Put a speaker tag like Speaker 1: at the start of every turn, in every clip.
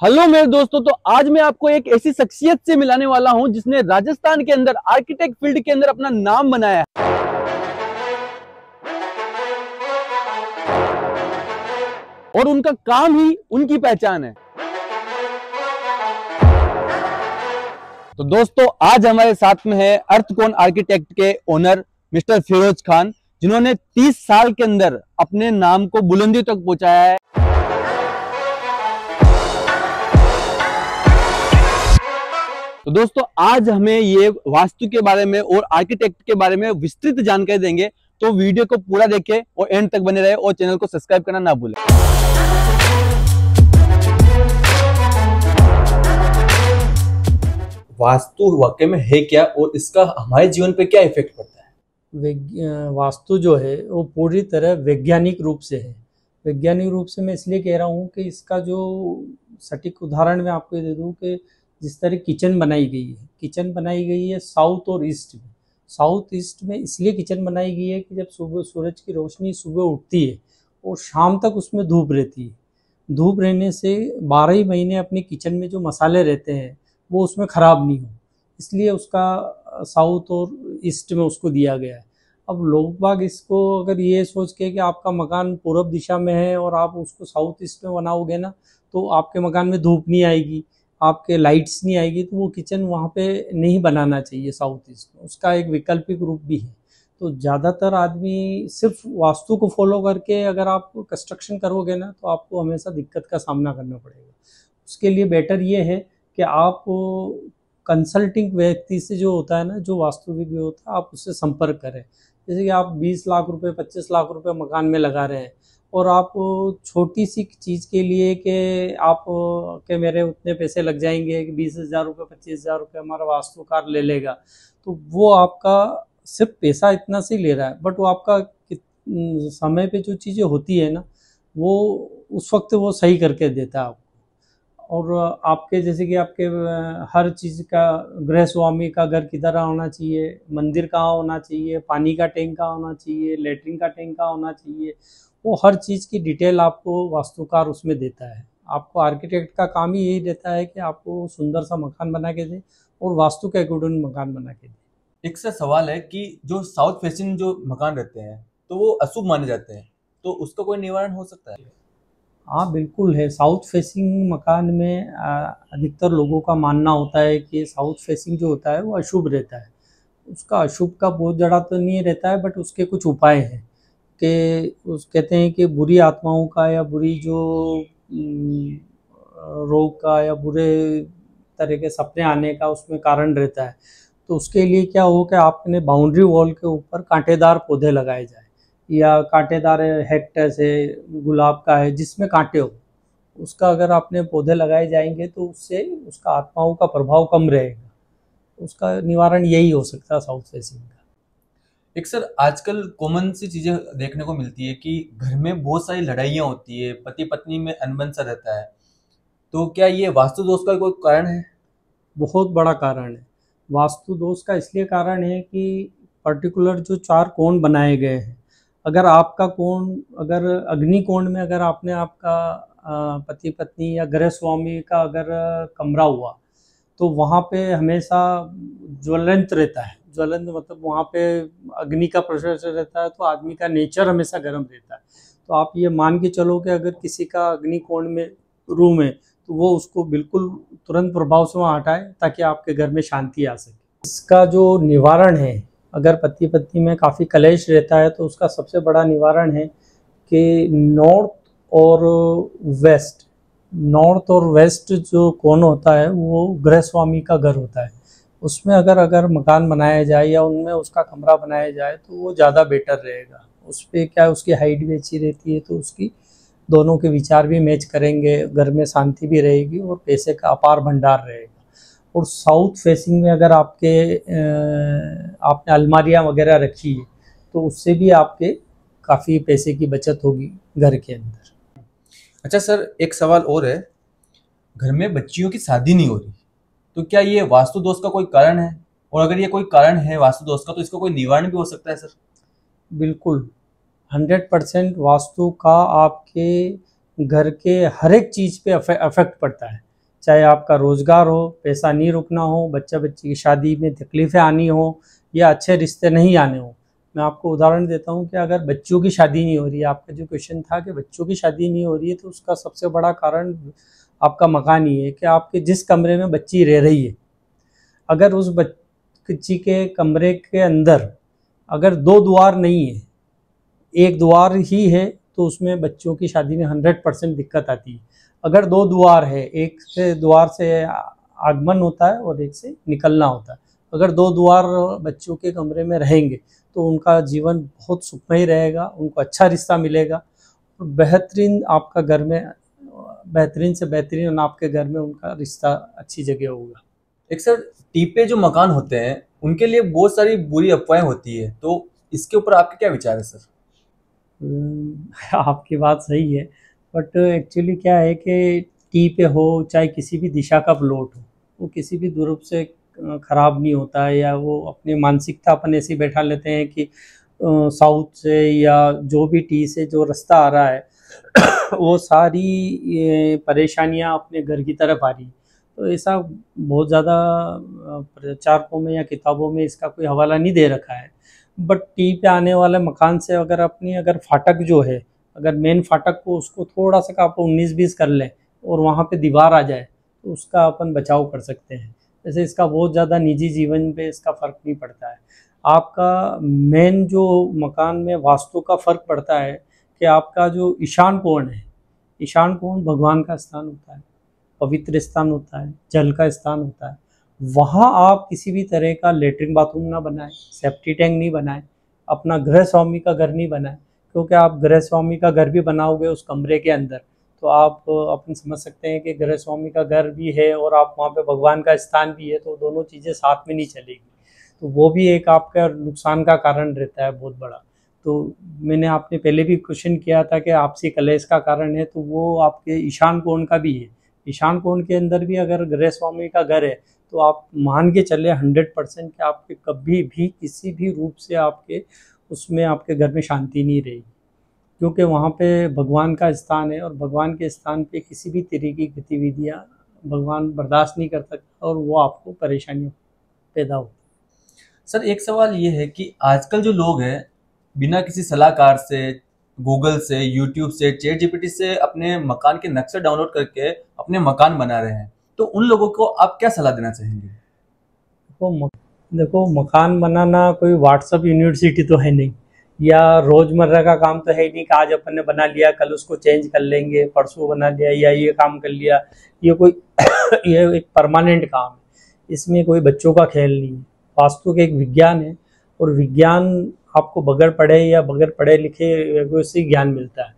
Speaker 1: Hello मेरे दोस्तों, तो आज मैं आपको एक ऐसी शख्सियत से मिलाने वाला हूं जिसने राजस्थान के अंदर आर्किटेक्ट फील्ड के अंदर अपना नाम बनाया है और उनका काम ही उनकी पहचान है। तो दोस्तों, आज हमारे साथ में है अर्थकोण आर्किटेक्ट के ओनर मिस्टर फिरोज खान, जिन्होंने 30 साल के अंदर अपने नाम को बुलंदी तक पहुंचाया है। तो दोस्तों, आज हमें ये वास्तु के बारे में और आर्किटेक्ट के बारे में विस्तृत जानकारी देंगे, तो वीडियो को पूरा देखें और एंड तक बने रहे और चैनल को सब्सक्राइब करना ना भूलें। वास्तु वाकई में है क्या और इसका हमारे जीवन पे क्या इफेक्ट पड़ता है?
Speaker 2: वास्तु जो है वो पूरी तरह वैज्ञानिक रूप से है। वैज्ञानिक रूप से मैं इसलिए कह रहा हूँ कि इसका जो सटीक उदाहरण मैं आपको दे दूँ कि जिस तरह किचन बनाई गई है साउथ और ईस्ट में। साउथ ईस्ट में इसलिए किचन बनाई गई है कि जब सुबह सूरज की रोशनी सुबह उठती है और शाम तक उसमें धूप रहती है। धूप रहने से 12 ही महीने अपने किचन में जो मसाले रहते हैं वो उसमें ख़राब नहीं हो, इसलिए उसका साउथ और ईस्ट में उसको दिया गया है। अब लोग बाग इसको अगर ये सोच के कि आपका मकान पूरब दिशा में है और आप उसको साउथ ईस्ट में बनाओगे ना, तो आपके मकान में धूप नहीं आएगी, आपके लाइट्स नहीं आएगी, तो वो किचन वहाँ पे नहीं बनाना चाहिए साउथ ईस्ट में। उसका एक वैकल्पिक रूप भी है। तो ज़्यादातर आदमी सिर्फ वास्तु को फॉलो करके अगर आप कंस्ट्रक्शन करोगे ना, तो आपको हमेशा दिक्कत का सामना करना पड़ेगा। उसके लिए बेटर ये है कि आप कंसल्टिंग व्यक्ति से जो होता है ना, जो वास्तुविद होता है, आप उससे संपर्क करें। जैसे कि आप 20 लाख रुपए 25 लाख रुपए मकान में लगा रहे हैं और आप छोटी सी चीज़ के लिए कि आप के मेरे उतने पैसे लग जाएंगे कि 20,000 रुपये 25,000 रुपये हमारा वास्तुकार ले लेगा, तो वो आपका सिर्फ पैसा इतना से ले रहा है, बट वो आपका समय पे जो चीज़ें होती है ना, वो उस वक्त वो सही करके देता है आपको। और आपके जैसे कि आपके हर चीज़ का गृह स्वामी का घर किधर होना चाहिए, मंदिर कहाँ होना चाहिए, पानी का टैंक कहाँ होना चाहिए, लेटरिन का टैंक कहाँ होना चाहिए, वो हर चीज़ की डिटेल आपको वास्तुकार उसमें देता है। आपको आर्किटेक्ट का काम ही यही रहता है कि आपको सुंदर सा मकान बना के दे और वास्तु के अकॉर्डिंग मकान बना के दे।
Speaker 1: एक सा सवाल है कि जो साउथ फेसिंग जो मकान रहते हैं तो वो अशुभ माने जाते हैं, तो उसका कोई निवारण हो सकता है?
Speaker 2: हाँ बिल्कुल है। साउथ फेसिंग मकान में अधिकतर लोगों का मानना होता है कि साउथ फेसिंग जो होता है वो अशुभ रहता है। उसका अशुभ का बहुत जड़ा तो नहीं रहता है, बट उसके कुछ उपाय हैं कि उस कहते हैं कि बुरी आत्माओं का या बुरी जो रोग का या बुरे तरह के सपने आने का उसमें कारण रहता है। तो उसके लिए क्या हो कि आपने बाउंड्री वॉल के ऊपर कांटेदार पौधे लगाए जाए, या कांटेदार हेक्टस है, गुलाब का है जिसमें कांटे हो, उसका अगर आपने पौधे लगाए जाएंगे तो उससे उसका आत्माओं का प्रभाव कम रहेगा। उसका निवारण यही हो सकता है साउथ फेसिंग का।
Speaker 1: एक सर, आजकल कॉमन सी चीजें देखने को मिलती है कि घर में बहुत सारी लड़ाइयाँ होती है, पति पत्नी में अनबन सा रहता है, तो क्या ये वास्तु दोष का कोई कारण है?
Speaker 2: बहुत बड़ा कारण है। वास्तु दोष का इसलिए कारण है कि पर्टिकुलर जो 4 कोण बनाए गए हैं, अगर आपका कोण अगर अग्नि कोण में अगर आपने आपका पति पत्नी या गृह स्वामी का अगर कमरा हुआ, तो वहाँ पे हमेशा ज्वलंत रहता है। ज्वलंत मतलब वहाँ पे अग्नि का प्रेशर रहता है, तो आदमी का नेचर हमेशा गर्म रहता है। तो आप ये मान के चलो कि अगर किसी का अग्नि कोण में रूम है, तो वो उसको बिल्कुल तुरंत प्रभाव से वहाँ हटाए ताकि आपके घर में शांति आ सके। इसका जो निवारण है, अगर पति पत्नी में काफ़ी कलेश रहता है तो उसका सबसे बड़ा निवारण है कि नॉर्थ और वेस्ट जो कोण होता है वो गृह स्वामी का घर होता है। उसमें अगर मकान बनाया जाए या उनमें उसका कमरा बनाया जाए तो वो ज़्यादा बेटर रहेगा। उस पर क्या है, उसकी हाइट भी अच्छी रहती है, तो उसकी दोनों के विचार भी मैच करेंगे, घर में शांति भी रहेगी और पैसे का अपार भंडार रहेगा। और साउथ फेसिंग में अगर आपने अलमारियाँ वगैरह रखी है तो उससे भी आपके काफ़ी पैसे की बचत होगी घर के अंदर।
Speaker 1: अच्छा सर, एक सवाल और है, घर में बच्चियों की शादी नहीं हो रही, तो क्या ये वास्तु दोष का कोई कारण है? और अगर ये कोई कारण है वास्तु दोष का, तो इसका कोई निवारण भी हो सकता है सर?
Speaker 2: बिल्कुल 100% वास्तु का आपके घर के हर एक चीज़ पे अफेक्ट पड़ता है। चाहे आपका रोजगार हो, पैसा नहीं रुकना हो, बच्चा बच्ची की शादी में तकलीफें आनी हो, या अच्छे रिश्ते नहीं आने हो। मैं आपको उदाहरण देता हूँ कि अगर बच्चों की शादी नहीं हो रही है, आपका जो क्वेश्चन था कि बच्चों की शादी नहीं हो रही है, तो उसका सबसे बड़ा कारण आपका मकान ही है कि आपके जिस कमरे में बच्ची रह रही है, अगर उस बच्ची के कमरे के अंदर अगर 2 द्वार नहीं है, 1 द्वार ही है, तो उसमें बच्चों की शादी में 100% दिक्कत आती है। अगर 2 द्वार है, एक से द्वार से आगमन होता है और एक से निकलना होता है। अगर 2 द्वार बच्चों के कमरे में रहेंगे तो उनका जीवन बहुत सुखमय रहेगा, उनको अच्छा रिश्ता मिलेगा और बेहतरीन आपका घर में, बेहतरीन से बेहतरीन आपके घर में उनका रिश्ता अच्छी जगह होगा।
Speaker 1: एक सर, टीपे जो मकान होते हैं उनके लिए बहुत सारी बुरी अफवाहें होती है, तो इसके ऊपर आपके क्या विचार है सर?
Speaker 2: आपकी बात सही है, बट एक्चुअली क्या है कि टी पे हो चाहे किसी भी दिशा का प्लॉट हो, वो किसी भी रूप से खराब नहीं होता है, या वो अपनी मानसिकता अपन ऐसी बैठा लेते हैं कि साउथ से या जो भी टी से जो रास्ता आ रहा है वो सारी ये परेशानियां अपने घर की तरफ आ रही है। तो ऐसा बहुत ज़्यादा प्रचारकों में या किताबों में इसका कोई हवाला नहीं दे रखा है। बट टी पे आने वाले मकान से अगर फाटक जो है, अगर मेन फाटक को उसको थोड़ा सा आप 19-20 कर लें और वहाँ पे दीवार आ जाए, तो उसका अपन बचाव कर सकते हैं। वैसे इसका बहुत ज़्यादा निजी जीवन पे इसका फ़र्क नहीं पड़ता है। आपका मेन जो मकान में वास्तु का फ़र्क पड़ता है कि आपका जो ईशान कोण है, ईशान कोण भगवान का स्थान होता है, पवित्र स्थान होता है, जल का स्थान होता है। वहाँ आप किसी भी तरह का लेटरिन बाथरूम ना बनाएं, सेफ्टी टैंक नहीं बनाएं, अपना गृह स्वामी का घर नहीं बनाएं, क्योंकि आप गृह स्वामी का घर भी बनाओगे उस कमरे के अंदर, तो आप अपन समझ सकते हैं कि गृह स्वामी का घर भी है और आप वहाँ पे भगवान का स्थान भी है, तो दोनों चीज़ें साथ में नहीं चलेगी, तो वो भी एक आपका नुकसान का कारण रहता है बहुत बड़ा। तो मैंने आपने पहले भी क्वेश्चन किया था कि आपसी कलेश का कारण है, तो वो आपके ईशान कोण का भी है। ईशान कोण के अंदर भी अगर गृह स्वामी का घर है, तो आप मान के चले 100% कि आपके कभी भी किसी भी रूप से आपके उसमें आपके घर में शांति नहीं रहेगी, क्योंकि वहाँ पे भगवान का स्थान है और भगवान के स्थान पे किसी भी तरह की गतिविधियाँ भगवान बर्दाश्त नहीं कर सकता और वो आपको परेशानी पैदा होती।
Speaker 1: सर, एक सवाल ये है कि आजकल जो लोग हैं बिना किसी सलाहकार से, गूगल से, यूट्यूब से, चैट जीपीटी से अपने मकान के नक्शे डाउनलोड करके अपने मकान बना रहे हैं, तो उन लोगों को आप क्या सलाह देना चाहेंगे?
Speaker 2: देखो मकान बनाना कोई व्हाट्सअप यूनिवर्सिटी तो है नहीं, या रोजमर्रा का काम तो है ही नहीं कि आज अपन ने बना लिया कल उसको चेंज कर लेंगे, परसों बना लिया या ये काम कर लिया, ये कोई ये एक परमानेंट काम है, इसमें कोई बच्चों का खेल नहीं है। वास्तु का एक विज्ञान है और विज्ञान आपको बगैर पढ़े या बगैर पढ़े लिखे वैसे ज्ञान मिलता है।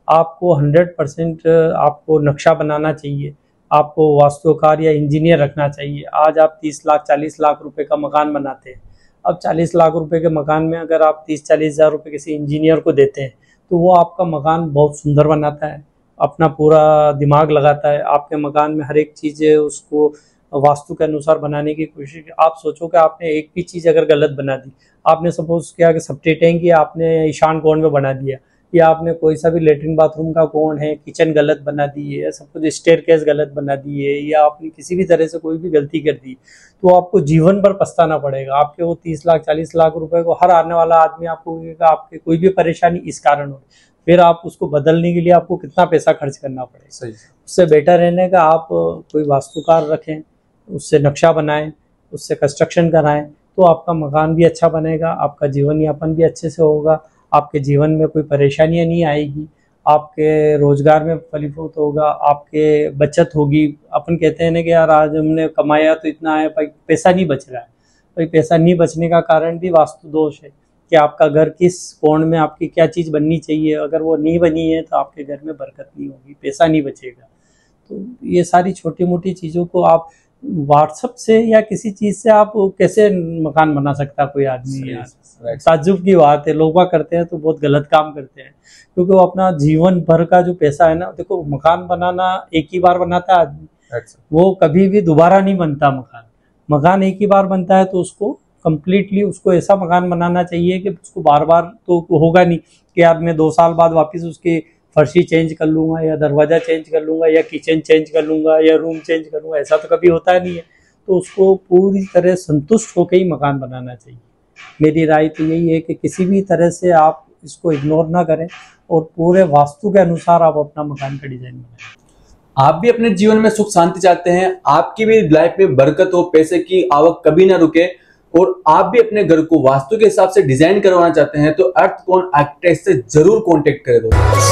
Speaker 2: आपको 100% आपको नक्शा बनाना चाहिए, आपको वास्तुकार या इंजीनियर रखना चाहिए। आज आप 30 लाख 40 लाख रुपए का मकान बनाते हैं, अब 40 लाख रुपए के मकान में अगर आप 30-40 हज़ार रुपये किसी इंजीनियर को देते हैं, तो वो आपका मकान बहुत सुंदर बनाता है, अपना पूरा दिमाग लगाता है, आपके मकान में हर एक चीज़ उसको वास्तु के अनुसार बनाने की कोशिश। आप सोचो कि आपने एक भी चीज़ अगर गलत बना दी, आपने सपोज किया कि सेप्टिक टैंक ही आपने ईशान कोण में बना दिया, या आपने कोई सा भी लेटरिन बाथरूम का कोण है, किचन गलत बना दी है, सब कुछ स्टेयरकेस गलत बना दी है, या आपने किसी भी तरह से कोई भी गलती कर दी, तो आपको जीवन भर पछताना पड़ेगा। आपके वो 30 लाख 40 लाख रुपए को हर आने वाला आदमी आपको कहेगा आपके कोई भी परेशानी इस कारण हो, फिर आप उसको बदलने के लिए आपको कितना पैसा खर्च करना पड़ेगा।
Speaker 1: सही।
Speaker 2: उससे बेटर रहने का आप कोई वास्तुकार रखें, उससे नक्शा बनाएं, उससे कंस्ट्रक्शन कराएं, तो आपका मकान भी अच्छा बनेगा, आपका जीवन यापन भी अच्छे से होगा, आपके जीवन में कोई परेशानियां नहीं आएगी, आपके रोजगार में फलीभूत होगा, आपके बचत होगी। अपन कहते हैं ना कि यार आज हमने कमाया तो इतना है, भाई पैसा नहीं बच रहा है, भाई पैसा नहीं बचने का कारण भी वास्तु दोष है कि आपका घर किस कोण में आपकी क्या चीज़ बननी चाहिए, अगर वो नहीं बनी है तो आपके घर में बरकत नहीं होगी, पैसा नहीं बचेगा। तो ये सारी छोटी मोटी चीज़ों को आप व्हाट्सएप से या किसी चीज़ से आप कैसे मकान बना सकता है कोई आदमी, यार ताज्जुब की बात है। लोग करते हैं तो बहुत गलत काम करते हैं, क्योंकि वो अपना जीवन भर का जो पैसा है ना, देखो मकान बनाना एक ही बार बनाता है आदमी, वो कभी भी दोबारा नहीं बनता। मकान एक ही बार बनता है, तो उसको कम्प्लीटली उसको ऐसा मकान बनाना चाहिए कि उसको बार बार तो होगा नहीं कि यार मैं 2 साल बाद वापस उसकी फर्शी चेंज कर लूँगा या दरवाज़ा चेंज कर लूँगा या किचन चेंज कर लूँगा या रूम चेंज कर लूँगा, ऐसा तो कभी होता नहीं है। तो उसको पूरी तरह संतुष्ट होकर ही मकान बनाना चाहिए। मेरी राय तो यही है कि किसी भी तरह से आप इसको इग्नोर ना करें और पूरे वास्तु के अनुसार आप अपना मकान का डिज़ाइन बनाएं।
Speaker 1: आप भी अपने जीवन में सुख शांति चाहते हैं, आपकी भी लाइफ में बरकत हो, पैसे की आवक कभी ना रुके, और आप भी अपने घर को वास्तु के हिसाब से डिजाइन करवाना चाहते हैं, तो अर्थकोण आर्किटेक्ट से जरूर कांटेक्ट करें दोस्तों।